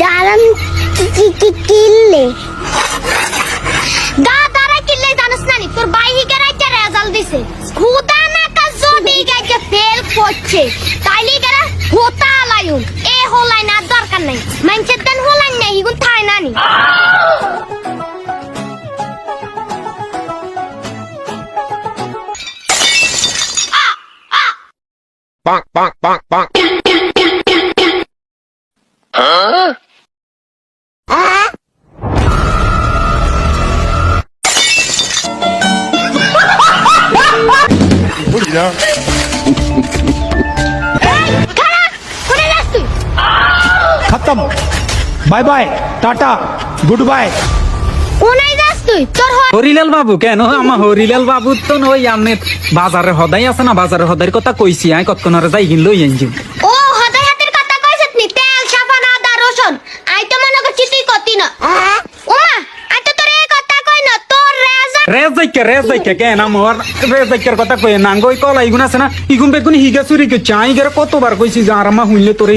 দাঁড়ান কিল্লে দাঁড়া কিল্লে জানিস না তোর বাইকে রাইতে রেজাল্ট দিছে খুদা না কা যদি গাইতে ফেল করছে তাইলে গেরা হোতা লাইন এ হলাই না দরকার নাই মানছে দেন হলাই না ইগুন থাই নানি Bonk, bonk, bonk, bonk. Huh? খাড়া করে যাস তুই खत्म bye bye tata goodbye কোনায় যাস তুই তোর হরিলাল বাবু কেন আমার হরিলাল বাবু তো ওই আমনে বাজারে হদাই আছে না বাজারে হদাইর কথা কইছি আই কতক্ষণরে যাই কিন লই আনছি ও হদাই হাতের কথা কইছত নি তেল সাবান আদা রসুন আই তো মনে করছি তুই কতি না ওমা আই তো তোর এই কথা কই না তোর রেজ যাইকে কেন আমার রেজ যাইকের কথা কই না গই কলা ইগুন আছে না ইগুন বেগুন হিগা চুরি কে চাই গের কতবার কইছি যে আর মা হইলে তোরে